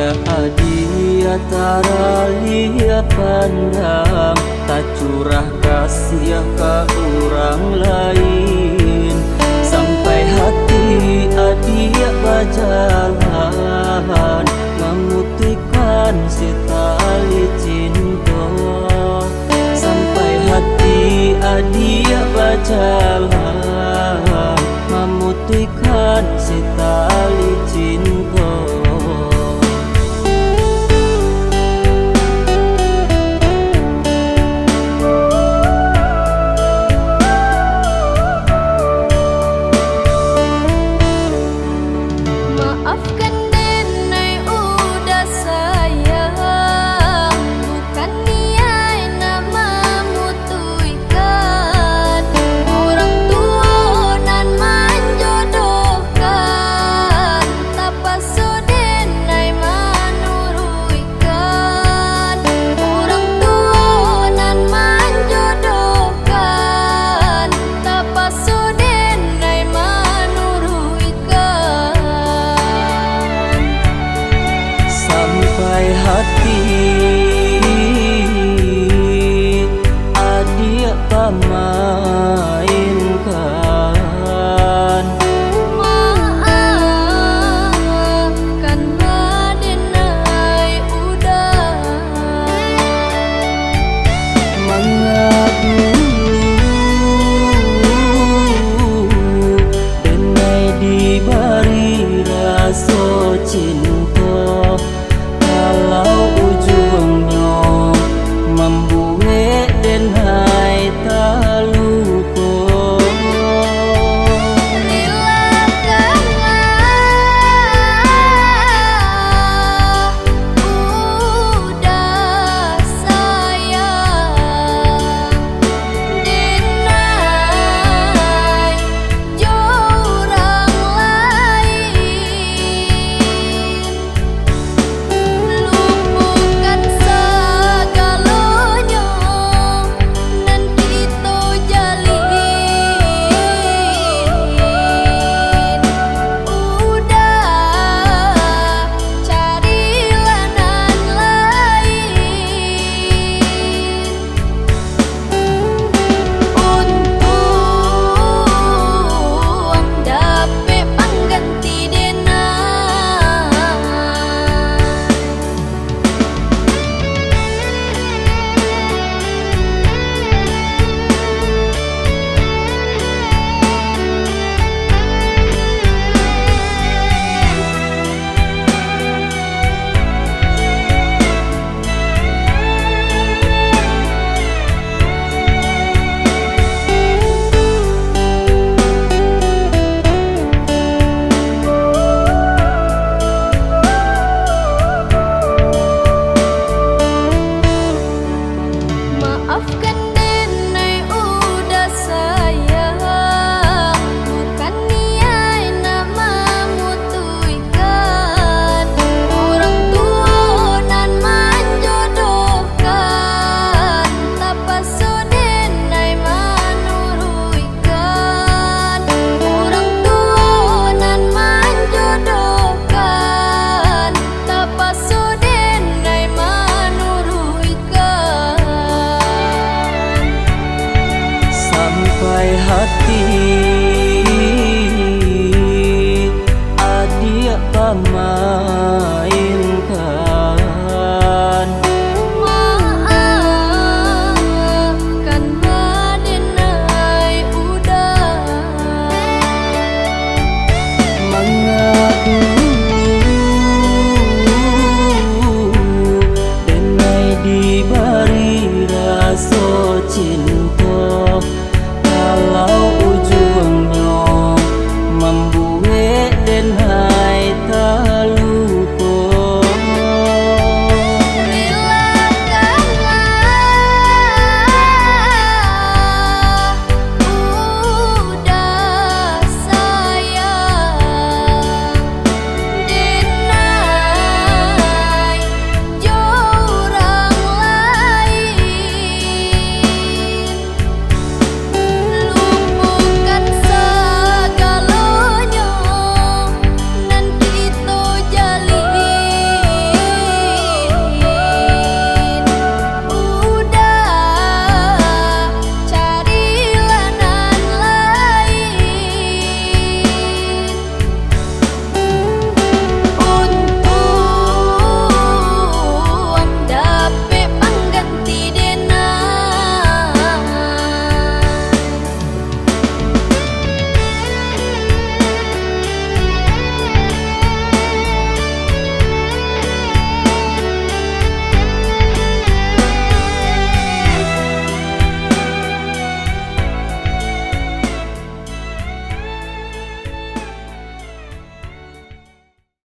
Dia tara lia pandang, tak curah kasih ke orang lain. Sampai hati adia berjalan, memutihkan si tali cinta. Sampai hati adia berjalan, memutihkan si tali cinta. Hati adia pamainkan, maafkan Radenai udah mengadu denai diberi rasa cinta. Kalau ujungnya membuat dan hai tak lupa, relakanlah udah sayang denai jorang lain. Lupakan segalanya, nan kita jalin. Udah carilah nan lain. Untung dapat pengganti denai. Maafkan denai udah sayang, bukan niat nak memutuskan. Orang tua nan menjodohkan, terpaksa denai menurutkan. Orang tua nan menjodohkan, terpaksa denai menurutkan. sampai hati adia pamainkan, Maafkan Radenai udah mengadu